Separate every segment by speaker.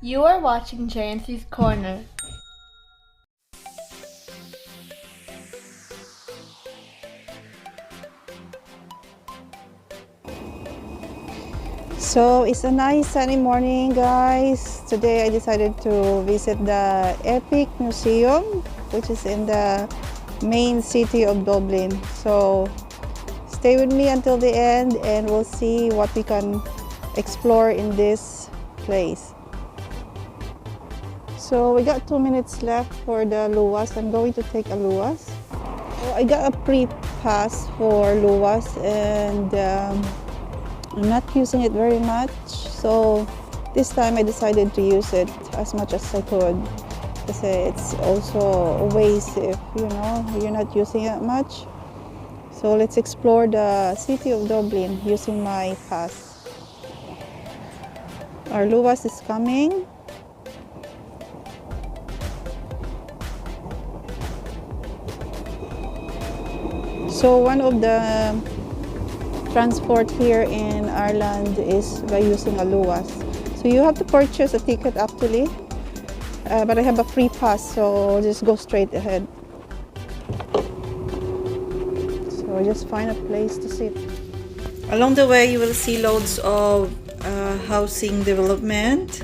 Speaker 1: You are watching JnC's Corner.
Speaker 2: So it's a nice sunny morning, guys. Today I decided to visit the Epic Museum, which is in the main city of Dublin. So stay with me until the end and we'll see what we can explore in this place. So we got 2 minutes left for the Luas. I'm going to take a Luas. So I got a pre-pass for Luas and I'm not using it very much, so this time I decided to use it as much as I could because it's also a waste if you're not using it much. So let's explore the city of Dublin using my pass. Our Luas is coming. So one of the transport here in Ireland is by using a Luas. So you have to purchase a ticket actually, but I have a free pass, so just go straight ahead. So just find a place to sit. Along the way you will see loads of housing development,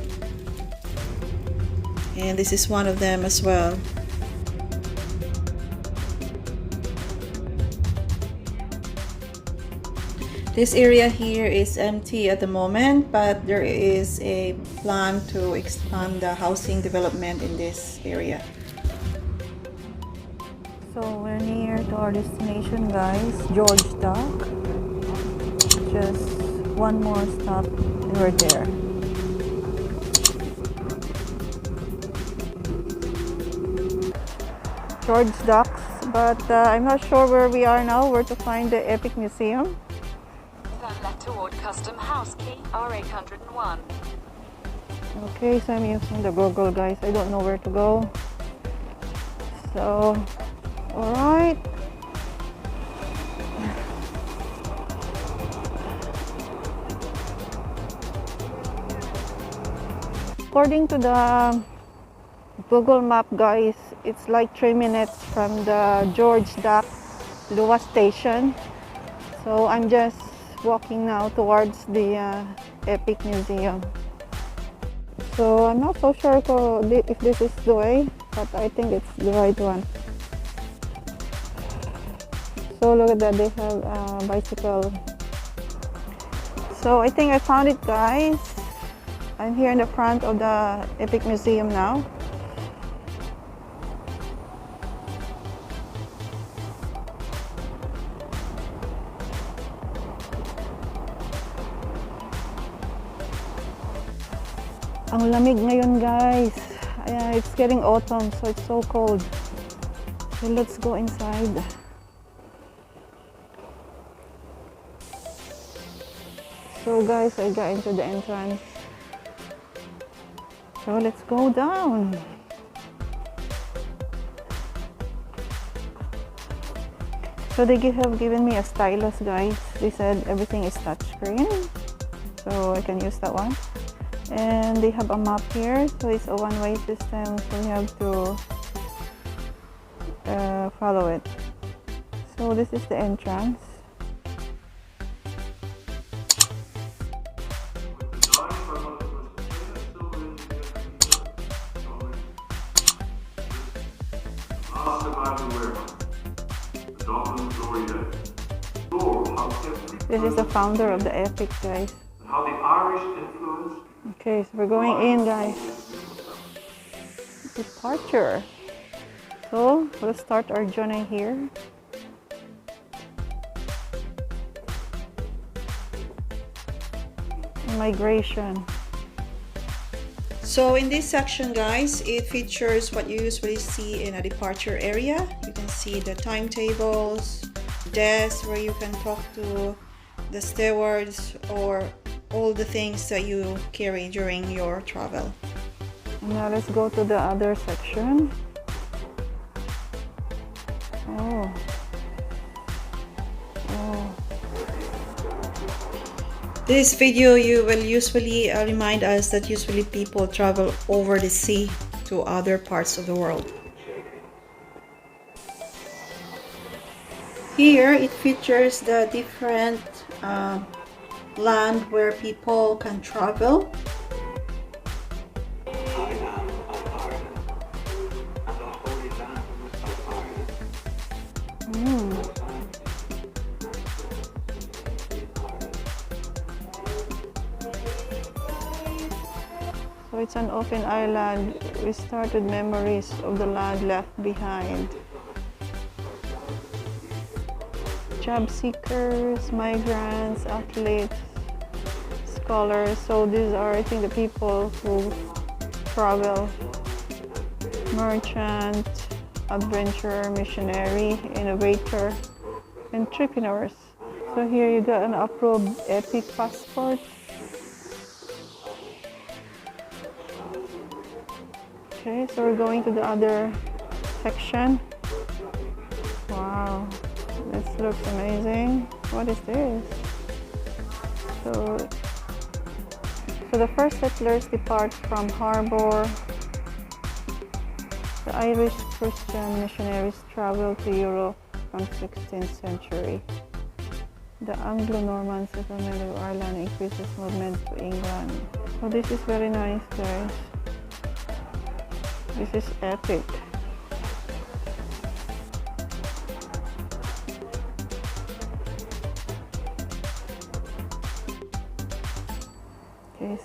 Speaker 2: and this is one of them as well. This area here is empty at the moment, but there is a plan to expand the housing development in this area. So we're near to our destination, guys, George Dock. Just one more stop and we're there. George Docks, but I'm not sure where we are now, where to find the Epic Museum.
Speaker 3: Turn left toward Custom House Key R801.
Speaker 2: Okay, so I'm using the Google, guys. I don't know where to go. So, alright. According to the Google map, guys, it's like 3 minutes from the George Dock Luas station. So I'm just walking now towards the Epic Museum. So I'm not so sure if this is the way, but I think it's the right one. So look at that, they have a bicycle. So I think I found it, guys. I'm here in the front of the Epic Museum now. Ang lamig ngayon, guys. It's getting autumn, so it's so cold. So let's go inside. So guys, I got into the entrance. So let's go down. So they have given me a stylus, guys. They said everything is touchscreen, so I can use that one. And they have a map here, so it's a one-way system, so we have to follow it. So this is the entrance. This is the founder of the Epic, guys.
Speaker 4: How the Irish influence.
Speaker 2: Okay, so we're going in, guys. Departure. So we'll start our journey here. Immigration. So in this section, guys, it features what you usually see in a departure area. You can see the timetables, desks where you can talk to the stewards, or all the things that you carry during your travel. Now let's go to the other section. This video you will usually remind us that usually people travel over the sea to other parts of the world. Here it features the different land where people can travel. So it's an open island with started memories of the land left behind. Job seekers, migrants, athletes, scholars. So these are, I think, the people who travel. Merchant, adventurer, missionary, innovator, entrepreneurs. So here you got an approved Epic passport. Okay, so we're going to the other section. Wow, this looks amazing. What is this? So the first settlers depart from harbor. The Irish Christian missionaries traveled to Europe from 16th century. The Anglo-Norman settlement of Ireland increases movement to England. So this is very nice, guys. This is epic. Okay,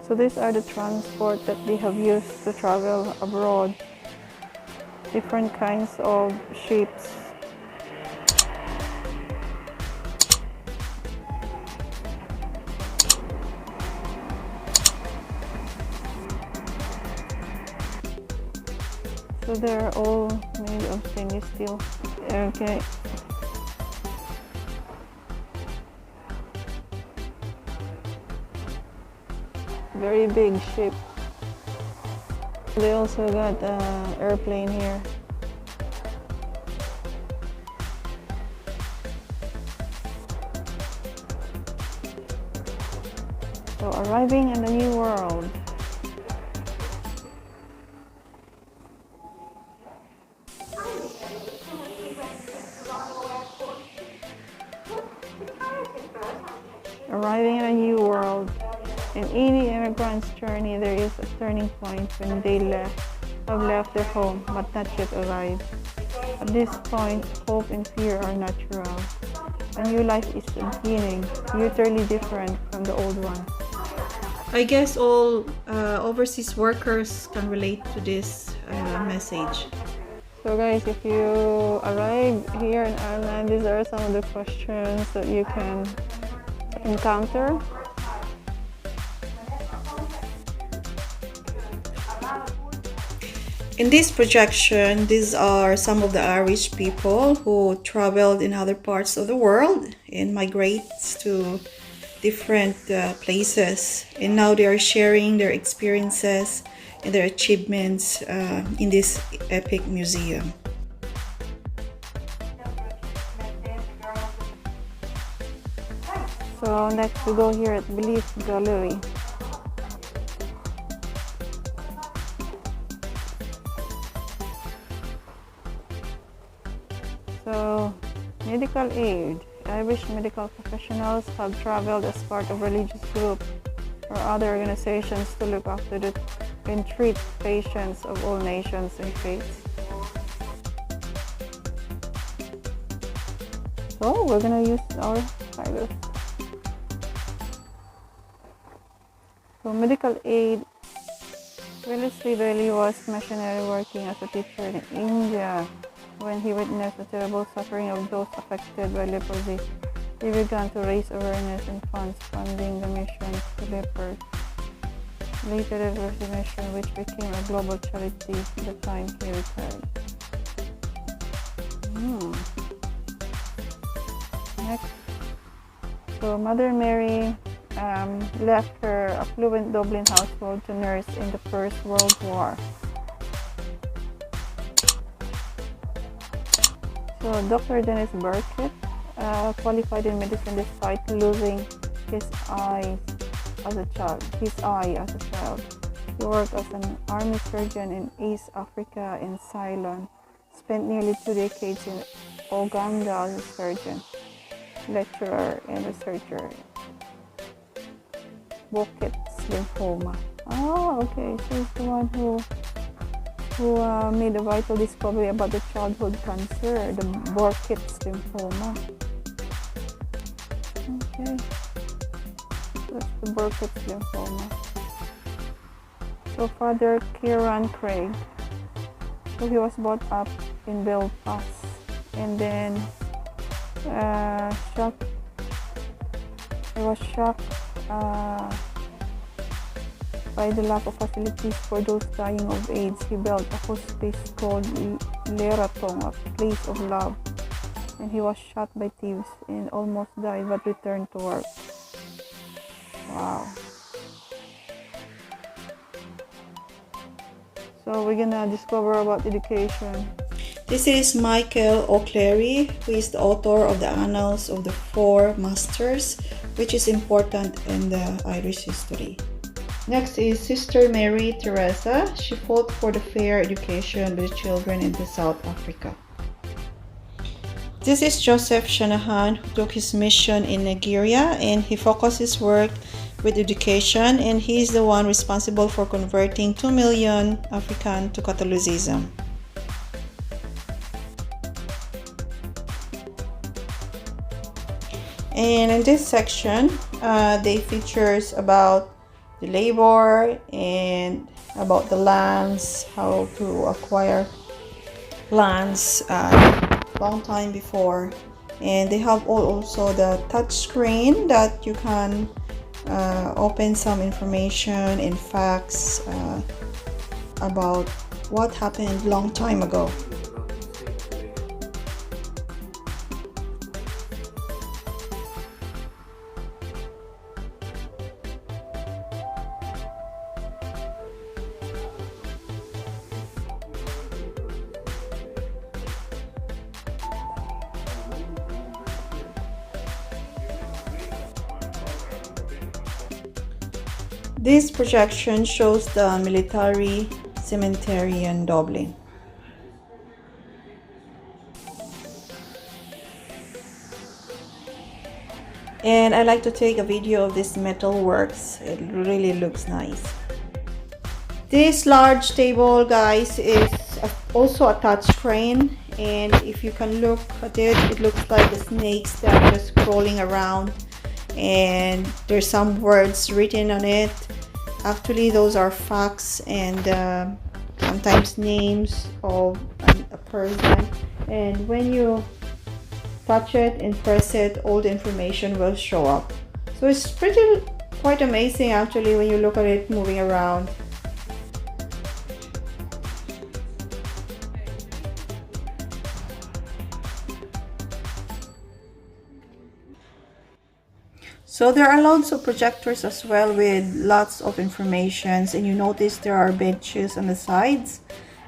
Speaker 2: so these are the transport that they have used to travel abroad. Different kinds of ships. So they're all made of stainless steel. Okay. Very big ship. They also got an airplane here. So arriving in a new world. Arriving in a new world. In any immigrant's journey, there is a turning point when they have left their home but not yet arrived. At this point, hope and fear are natural. A new life is beginning, utterly different from the old one. I guess all overseas workers can relate to this message. So guys, if you arrive here in Ireland, these are some of the questions that you can encounter. In this projection, these are some of the Irish people who traveled in other parts of the world and migrates to different places. And now they are sharing their experiences and their achievements in this epic museum. So next we go here at Belief Gallery. So, medical aid. Irish medical professionals have traveled as part of religious groups or other organizations to look after and treat patients of all nations and faiths. So, we're going to use our Bible. So, medical aid. Wellesley Bailey was missionary working as a teacher in India. When he witnessed the terrible suffering of those affected by leprosy, he began to raise awareness and funds funding the mission to lepers. Later there was a mission which became a global charity at the time he retired. Next. So Mother Mary left her affluent Dublin household to nurse in the First World War. So Dr. Dennis Burkett qualified in medicine despite losing his eye as a child. He worked as an army surgeon in East Africa in Ceylon. Spent nearly 2 decades in Uganda as a surgeon, lecturer, and researcher. Burkitt's lymphoma. Oh, okay. So he's the one who made a vital discovery about the childhood cancer, the Burkitt's lymphoma. Okay. That's the Burkitt's lymphoma. So Father Kieran Craig. So he was brought up in Belfast, and then he was shocked by the lack of facilities for those dying of AIDS. He built a hospice called Leratong, a place of love, and he was shot by thieves and almost died but returned to work. Wow. So we're gonna discover about education.
Speaker 5: This is Michael O'Clery, who is the author of the Annals of the Four Masters, which is important in the Irish history. Next is Sister Mary Teresa. She fought for the fair education of the children in the South Africa. This is Joseph Shanahan, who took his mission in Nigeria, and he focused his work with education, and he is the one responsible for converting 2 million Africans to Catholicism. And in this section, they features about the labor and about the lands, how to acquire lands long time before. And they have also the touch screen that you can open some information and facts about what happened long time ago. This projection shows the military cemetery in Dublin. And I like to take a video of this metal works. It really looks nice. This large table, guys, is also a touch screen, and if you can look at it, it looks like the snakes that are just crawling around, and there's some words written on it. Actually, those are facts and sometimes names of a person, and when you touch it and press it, all the information will show up. So it's quite amazing actually when you look at it moving around. So there are lots of projectors as well with lots of information, and you notice there are benches on the sides,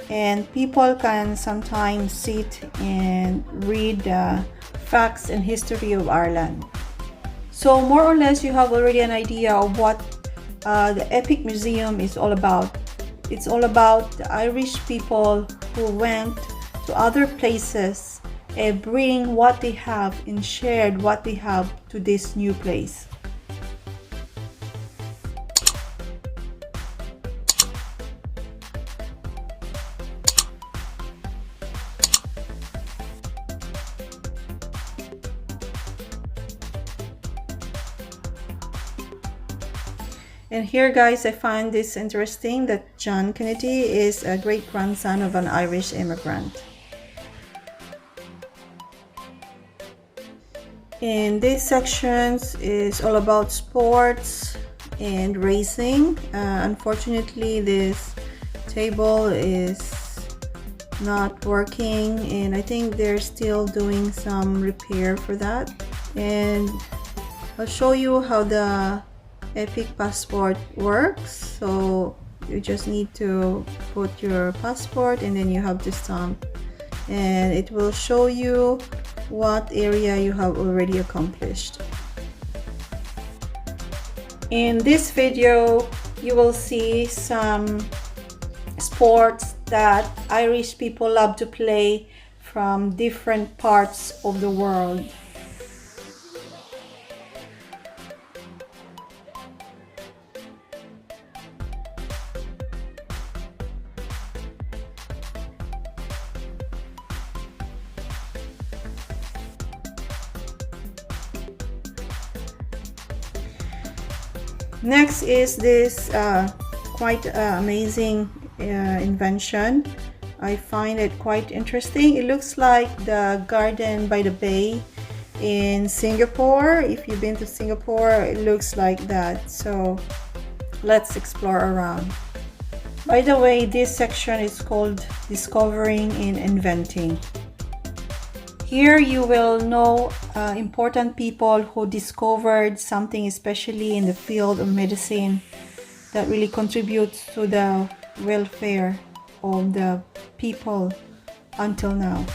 Speaker 5: and people can sometimes sit and read the facts and history of Ireland. So more or less you have already an idea of what the Epic Museum is all about. It's all about the Irish people who went to other places and bring what they have and shared what they have to this new place. And here, guys, I find this interesting that John Kennedy is a great-grandson of an Irish immigrant. In these sections is all about sports and racing. Unfortunately, this table is not working, and I think they're still doing some repair for that. And I'll show you how the Epic passport works. So you just need to put your passport and then you have to stamp, and it will show you what area you have already accomplished. In this video, you will see some sports that Irish people love to play from different parts of the world. Next is this quite amazing invention. I find it quite interesting. It looks like the garden by the bay in Singapore. If you've been to Singapore, it looks like that. So let's explore around. By the way, this section is called Discovering and Inventing. Here you will know important people who discovered something, especially in the field of medicine, that really contributes to the welfare of the people until now.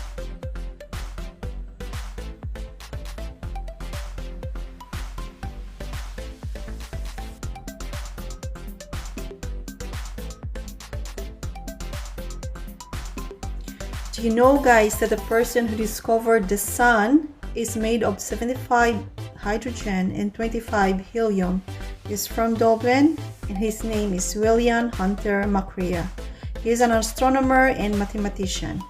Speaker 5: Do you know, guys, that the person who discovered the sun is made of 75 hydrogen and 25 helium is from Dublin, and his name is William Hunter McCrea. He is an astronomer and mathematician.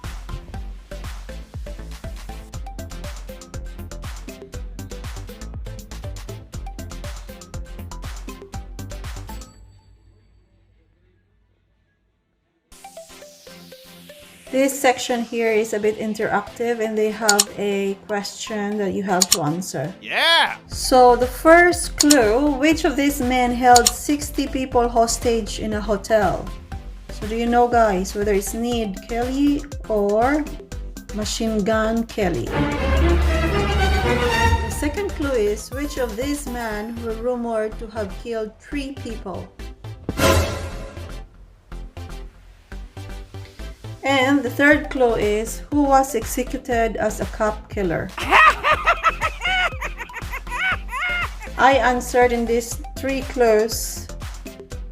Speaker 5: This section here is a bit interactive, and they have a question that you have to answer.
Speaker 6: Yeah!
Speaker 5: So the first clue, which of these men held 60 people hostage in a hotel? So do you know, guys, whether it's Ned Kelly or Machine Gun Kelly? The second clue is, which of these men were rumored to have killed 3 people? And the third clue is, who was executed as a cop killer? I answered in these 3 clues,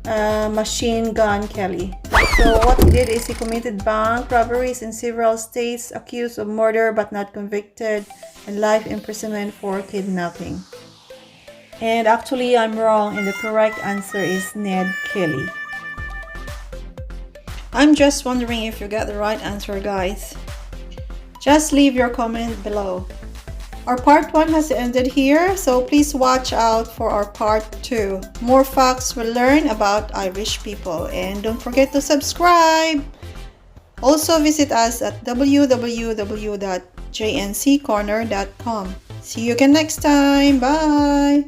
Speaker 5: Machine Gun Kelly. So what he did is he committed bank robberies in several states, accused of murder but not convicted, and life imprisonment for kidnapping. And actually I'm wrong, and the correct answer is Ned Kelly. I'm just wondering if you got the right answer, guys. Just leave your comment below. Our part 1 has ended here, so please watch out for our part 2. More facts we'll learn about Irish people, and don't forget to subscribe. Also visit us at www.jnccorner.com. See you again next time. Bye!